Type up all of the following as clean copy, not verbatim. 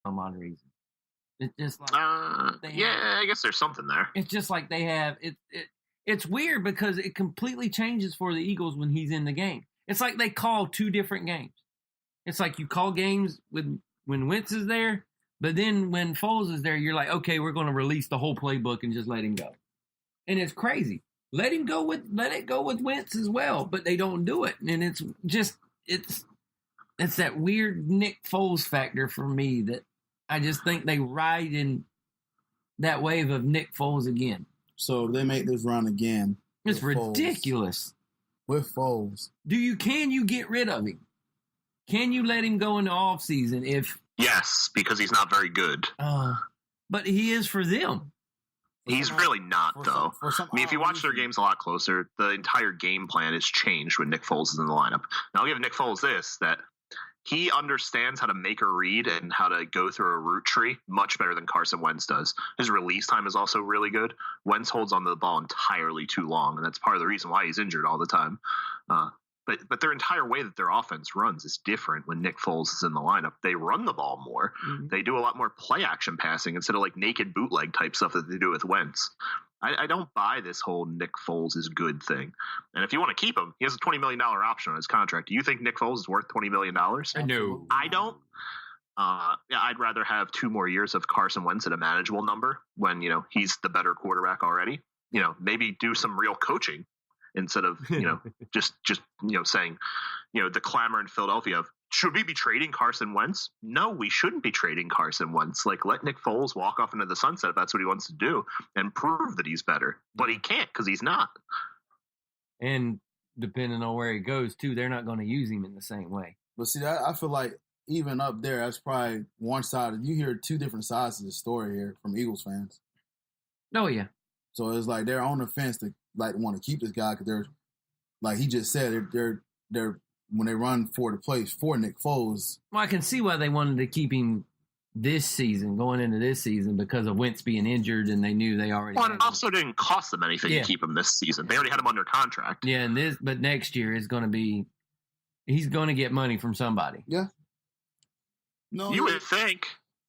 some odd reason. It's just like I guess there's something there. It's just like they have it's weird because it completely changes for the Eagles when he's in the game. It's like they call two different games. It's like you call games when Wentz is there, but then when Foles is there, you're like, okay, we're going to release the whole playbook and just let him go. And it's crazy. Let it go with Wentz as well, but they don't do it. And it's that weird Nick Foles factor for me that I just think they ride in that wave of Nick Foles again. So if they make this run again, it's ridiculous. With Foles, can you get rid of him? Can you let him go in the offseason if... Yes, because he's not very good. But he is for them. He's really not, though. If you watch their games a lot closer, the entire game plan has changed when Nick Foles is in the lineup. Now, I'll give Nick Foles this, that he understands how to make a read and how to go through a route tree much better than Carson Wentz does. His release time is also really good. Wentz holds onto the ball entirely too long, and that's part of the reason why he's injured all the time. But their entire way that their offense runs is different when Nick Foles is in the lineup. They run the ball more. Mm-hmm. They do a lot more play action passing instead of like naked bootleg type stuff that they do with Wentz. I don't buy this whole Nick Foles is good thing. And if you want to keep him, he has a $20 million option on his contract. Do you think Nick Foles is worth $20 million? No. I don't. I'd rather have 2 more years of Carson Wentz at a manageable number when, he's the better quarterback already. Maybe do some real coaching instead of, just saying, the clamor in Philadelphia of, should we be trading Carson Wentz? No, we shouldn't be trading Carson Wentz. Like, let Nick Foles walk off into the sunset if that's what he wants to do and prove that he's better. But he can't because he's not. And depending on where he goes, too, they're not going to use him in the same way. But see, I feel like even up there, that's probably one side. You hear 2 different sides of the story here from Eagles fans. Oh, yeah. So it's like they're on the fence to want to keep this guy because they're, like he just said, they're when they run for the place for Nick Foles. Well, I can see why they wanted to keep him this season, going into this season, because of Wentz being injured, and they knew they already. Well, it also didn't cost them anything to keep him this season. They already had him under contract. Yeah, but next year is going to be, he's going to get money from somebody. Yeah. No, you would think.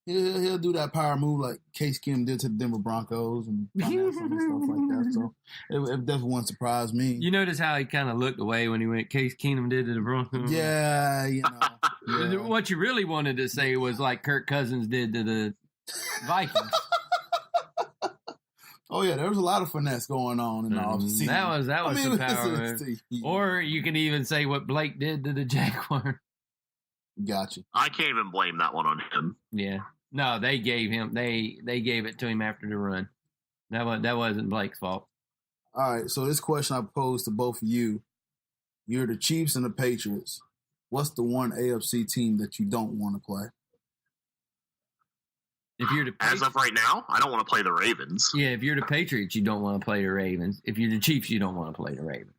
He'll do that power move like Case Keenum did to the Denver Broncos and stuff like that. So it definitely won't surprise me. You notice how he kind of looked away when he went Case Keenum did to the Broncos? Yeah, Yeah. What you really wanted to say was like Kirk Cousins did to the Vikings. Oh, yeah, there was a lot of finesse going on in the offseason. That was some power. Or you can even say what Blake did to the Jaguars. Gotcha. I can't even blame that one on him. Yeah. No, they gave it to him after the run. That wasn't Blake's fault. All right, so this question I posed to both of you. You're the Chiefs and the Patriots. What's the one AFC team that you don't want to play? If you're the As of right now, I don't want to play the Ravens. Yeah, if you're the Patriots, you don't want to play the Ravens. If you're the Chiefs, you don't want to play the Ravens.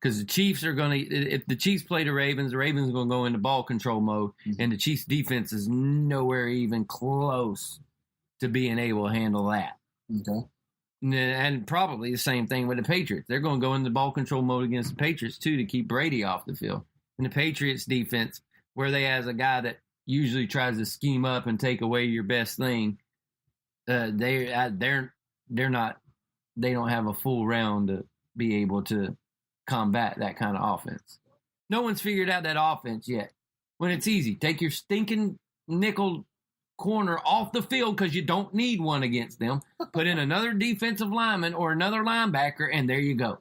Because the Chiefs are going to, if the Chiefs play the Ravens are going to go into ball control mode, and the Chiefs' defense is nowhere even close to being able to handle that. Okay. And probably the same thing with the Patriots. They're going to go into ball control mode against the Patriots, too, to keep Brady off the field. And the Patriots' defense, where they has a guy that usually tries to scheme up and take away your best thing, they don't have a full round to be able to combat that kind of offense. No one's figured out that offense yet. When it's easy, take your stinking nickel corner off the field because you don't need one against them. Put in another defensive lineman or another linebacker, and there you go.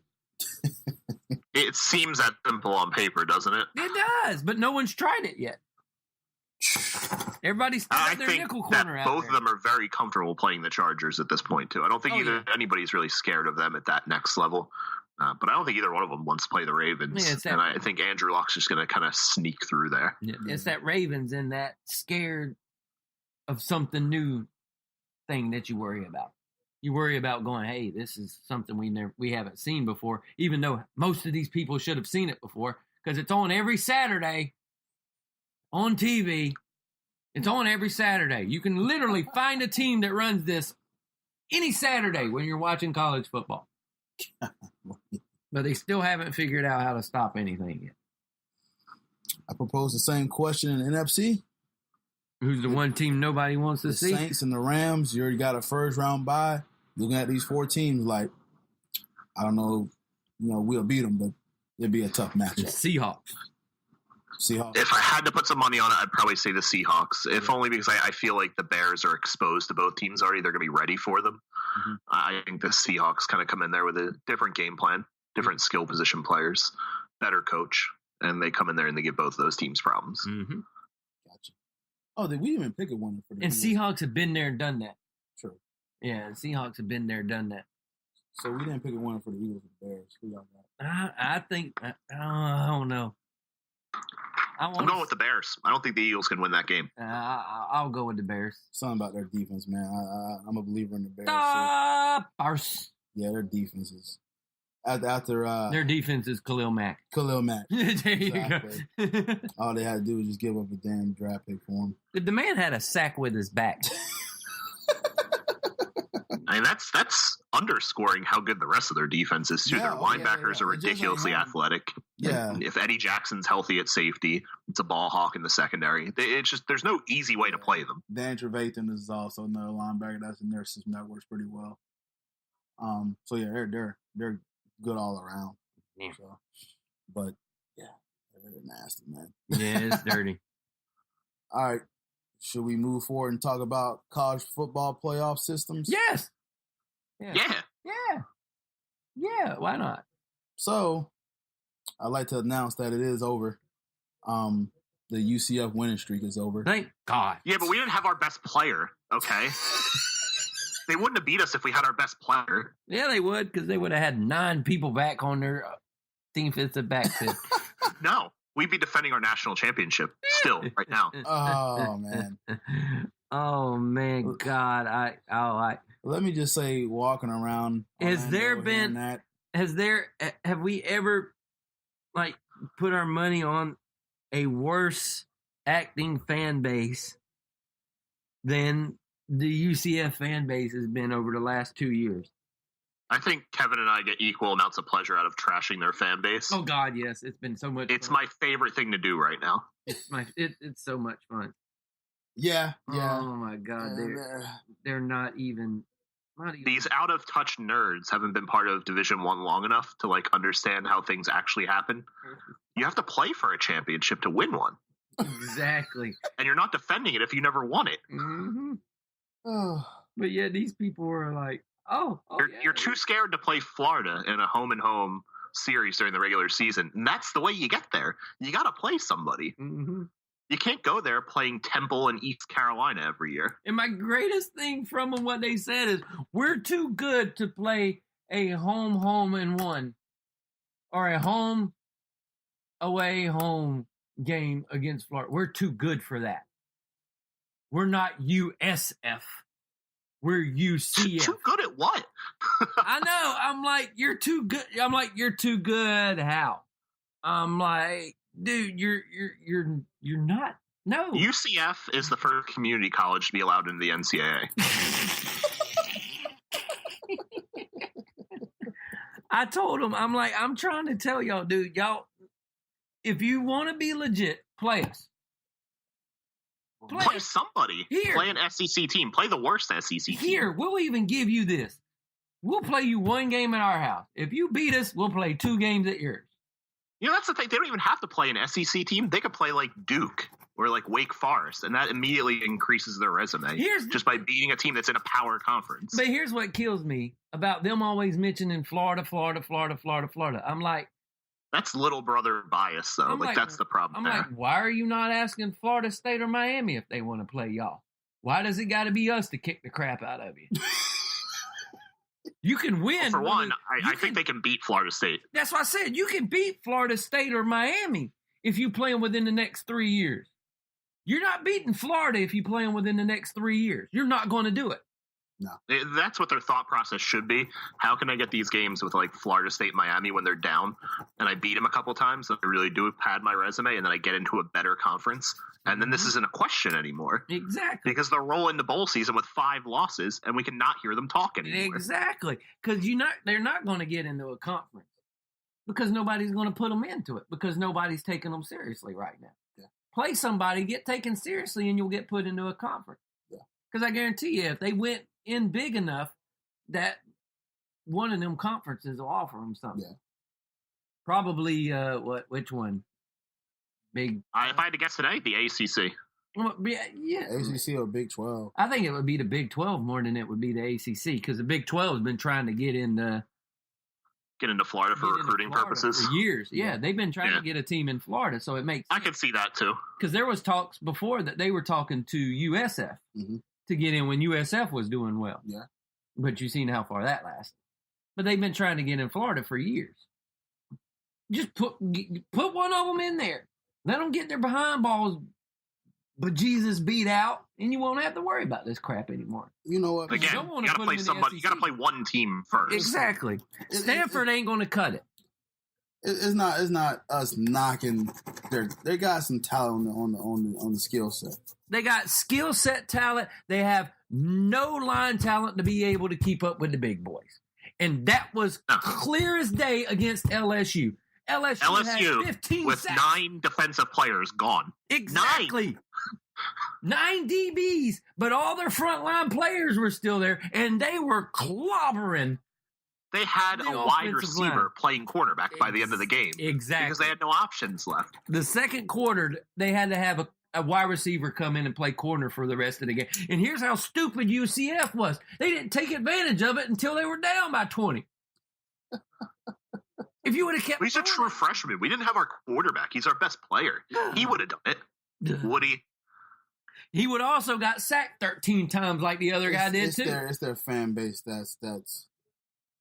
It seems that simple on paper, doesn't it? It does, but no one's tried it yet. Everybody's got their nickel corner out there. Both of them are very comfortable playing the Chargers at this point, too. I don't think anybody's really scared of them at that next level. But I don't think either one of them wants to play the Ravens. And I think Andrew Luck's just going to kind of sneak through there. It's that Ravens and that scared of something new thing that you worry about. You worry about going, hey, this is something we haven't seen before, even though most of these people should have seen it before because it's on every Saturday on TV. It's on every Saturday. You can literally find a team that runs this any Saturday when you're watching college football. But they still haven't figured out how to stop anything yet. I propose the same question in NFC. Who's the one team nobody wants to see? The Saints and the Rams. You already got a first round bye. Looking at these 4 teams, like, I don't know, we'll beat them, but it'd be a tough matchup. The Seahawks. If I had to put some money on it, I'd probably say the Seahawks. If only because I feel like the Bears are exposed to both teams already. They're going to be ready for them. Mm-hmm. I think the Seahawks kind of come in there with a different game plan, different skill position players, better coach, and they come in there and they give both those teams problems. Mm-hmm. Gotcha. Oh, did we even pick a winner for the And Seahawks have been there and done that. True. Yeah, the Seahawks have been there and done that. So we didn't pick a winner for the Eagles and the Bears. Who y'all got? I think, I don't know. I'm going with the Bears. I don't think the Eagles can win that game. I'll go with the Bears. Something about their defense, man. I'm a believer in the Bears. Bears. Yeah, their defense is after their defense is Khalil Mack. Khalil Mack. There exactly. you go. All they had to do was just give up a damn draft pick for him. The man had a sack with his back. I mean, that's underscoring how good the rest of their defense is, too. Yeah, their linebackers are ridiculously athletic. Yeah. And if Eddie Jackson's healthy at safety, it's a ball hawk in the secondary. It's just, there's no easy way to play them. Dan Trevathan is also another linebacker that's in their system that works pretty well. So yeah, they're good all around. Yeah. So, but yeah, they're nasty, man. Yeah, it's dirty. All right. Should we move forward and talk about college football playoff systems? Yes. Yeah. Why not? So, I'd like to announce that it is over. The UCF winning streak is over. Thank God. Yeah, but we didn't have our best player, okay? They wouldn't have beat us if we had our best player. Yeah, they would, because they would have had 9 people back on their defensive backfield. No. We'd be defending our national championship still right now. Oh, man. Oh, man, God. Let me just say, walking around. Have we ever, put our money on a worse acting fan base than the UCF fan base has been over the last 2 years? I think Kevin and I get equal amounts of pleasure out of trashing their fan base. Oh God, yes, it's been so much. It's fun. my favorite thing to do right now. It's so much fun. Yeah. Oh my God, they're not even. These out of touch nerds haven't been part of Division I long enough to understand how things actually happen. You have to play for a championship to win one. Exactly. And you're not defending it if you never won it. Mm-hmm. Oh, but yeah, these people are like. You're too scared to play Florida in a home-and-home series during the regular season. And that's the way you get there. You got to play somebody. Mm-hmm. You can't go there playing Temple and East Carolina every year. And my greatest thing from them, what they said is, we're too good to play a home-and-one or a home-away-home game against Florida. We're too good for that. We're not USF. We're UCF. Too good at what? I know. I'm like, you're too good. I'm like, you're too good. How? I'm like, dude, you're not. No. UCF is the first community college to be allowed into the NCAA. I told him, I'm like, I'm trying to tell y'all, dude, y'all, if you want to be legit, play us. Play somebody. Here. Play an SEC team. Play the worst SEC team. Here, we'll even give you this. We'll play you 1 game at our house. If you beat us, we'll play 2 games at yours. That's the thing. They don't even have to play an SEC team. They could play like Duke or like Wake Forest, and that immediately increases their resume just by beating a team that's in a power conference. But here's what kills me about them always mentioning Florida. I'm like, that's little brother bias, though. That's the problem. I'm like, why are you not asking Florida State or Miami if they want to play y'all? Why does it got to be us to kick the crap out of you? You can win. Well, for one, I think they can beat Florida State. That's what I said. You can beat Florida State or Miami if you play them within the next 3 years. You're not beating Florida if you play them within the next 3 years. You're not going to do it. No. That's what their thought process should be. How can I get these games with Florida State, Miami when they're down, and I beat them a couple times, and I really do pad my resume, and then I get into a better conference, and then this isn't a question anymore. Exactly. Because they're rolling the bowl season with 5 losses, and we cannot hear them talk anymore. Exactly. Because they're not going to get into a conference because nobody's going to put them into it because nobody's taking them seriously right now. Yeah. play somebody, get taken seriously, and you'll get put into a conference. Because I guarantee you, if they went in big enough, that one of them conferences will offer them something. Yeah. Probably, which one? Big. If I had to guess today, the ACC. Well, yeah. ACC or Big 12? I think it would be the Big 12 more than it would be the ACC, because the Big 12 has been trying to get into Florida for recruiting purposes for years. Yeah, they've been trying to get a team in Florida, so it makes sense. I can see that too. Because there was talks before that they were talking to USF to get in when USF was doing well. Yeah. But you've seen how far that lasted. But they've been trying to get in Florida for years. Just put one of them in there. Let them get their behind balls, but Jesus beat out, and you won't have to worry about this crap anymore. You know what? Again, you got to play somebody. You got to play one team first. Exactly. Stanford ain't going to cut it. It's not us knocking. They got some talent on the skill set. They got skill set talent. They have no line talent to be able to keep up with the big boys, and that was clear as day against LSU. LSU had 15 with sacks. 9 defensive players gone. Exactly. 9 DBs, but all their frontline players were still there, and they were clobbering. They had a wide receiver playing quarterback by the end of the game. Exactly. Because they had no options left. The second quarter, they had to have a wide receiver come in and play corner for the rest of the game. And here's how stupid UCF was. They didn't take advantage of it until they were down by 20. If you would have kept... He's a true freshman. We didn't have our quarterback. He's our best player. He would have done it. Would he? He would also got sacked 13 times like the other guy did, too. It's their fan base that's...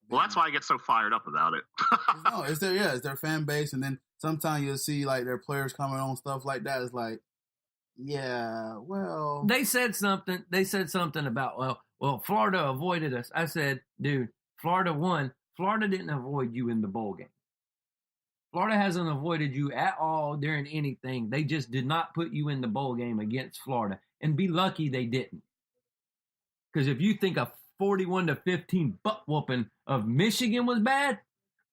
Well, that's why I get so fired up about it. No, it's their fan base, and then sometimes you'll see like their players comment on stuff like that. It's like, yeah, well... They said something about, well, Florida avoided us. I said, dude, Florida won. Florida didn't avoid you in the bowl game. Florida hasn't avoided you at all during anything. They just did not put you in the bowl game against Florida. And be lucky they didn't. Because if you think a 41-15 butt whooping of Michigan was bad,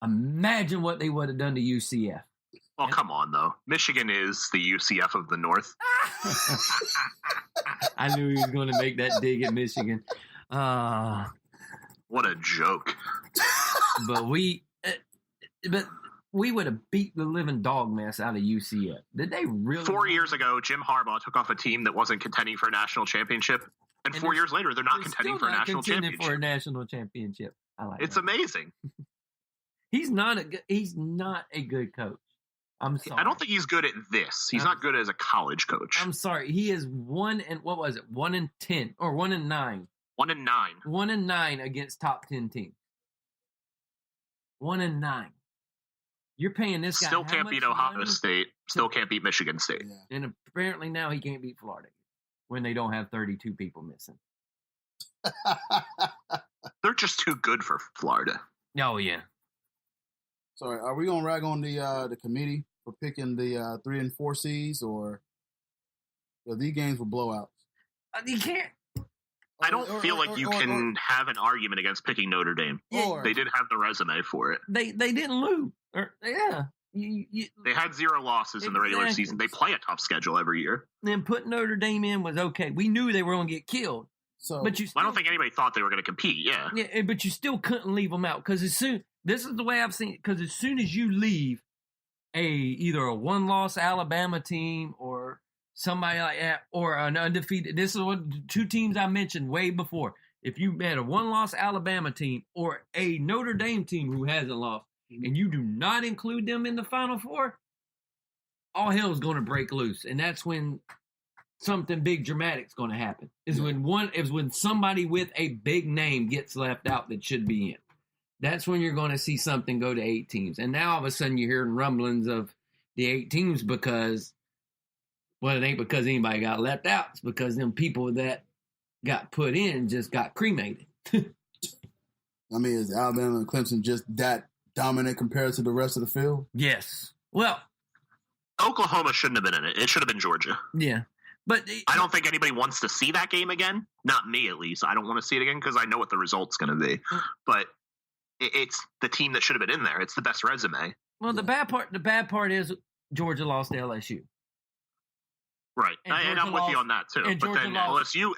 imagine what they would have done to UCF. Well, come on, though. Michigan is the UCF of the North. I knew he was going to make that dig at Michigan. What a joke. But we would have beat the living dog mess out of UCF. Did they really? 4 years ago, Jim Harbaugh took off a team that wasn't contending for a national championship. And 4 years later, they're not contending for a national championship. For a national championship. I like it's that. Amazing. He's not a good coach. I'm sorry. I don't think he's good at this. He's not good as a college coach. I'm sorry. He is 1-10 or 1-9. 1-9. 1-9 against top 10 teams. 1-9. You're paying this guy. Still can't beat Ohio State. Still can't beat Michigan State. Yeah. And apparently now he can't beat Florida when they don't have 32 people missing. They're just too good for Florida. Oh yeah. Sorry, are we gonna rag on the committee for picking the 3 and 4 seeds, or these games were blowouts? You can't. I don't feel like you can have an argument against picking Notre Dame. They did have the resume for it. They didn't lose. They had 0 losses in the regular season. They play a tough schedule every year. Then put Notre Dame in was okay. We knew they were going to get killed. So, but I don't think anybody thought they were going to compete. Yeah, but you still couldn't leave them out because this is the way I've seen it. Because as soon as you leave either a 1-loss Alabama team or somebody like that, or an undefeated. This is what 2 teams I mentioned way before. If you had a 1-loss Alabama team or a Notre Dame team who hasn't lost, and you do not include them in the Final Four, all hell is going to break loose, and that's when something big dramatic is going to happen. Is when somebody with a big name gets left out that should be in. That's when you're going to see something go to 8 teams, and now all of a sudden you're hearing rumblings of the 8 teams because. Well, it ain't because anybody got left out. It's because them people that got put in just got cremated. I mean, is Alabama and Clemson just that dominant compared to the rest of the field? Yes. Well, Oklahoma shouldn't have been in it. It should have been Georgia. Yeah. But I don't think anybody wants to see that game again. Not me, at least. I don't want to see it again because I know what the result's going to be. But it's the team that should have been in there. It's the best resume. Well, the bad part is Georgia lost to LSU. Right, and I'm with you on that too. But then LSU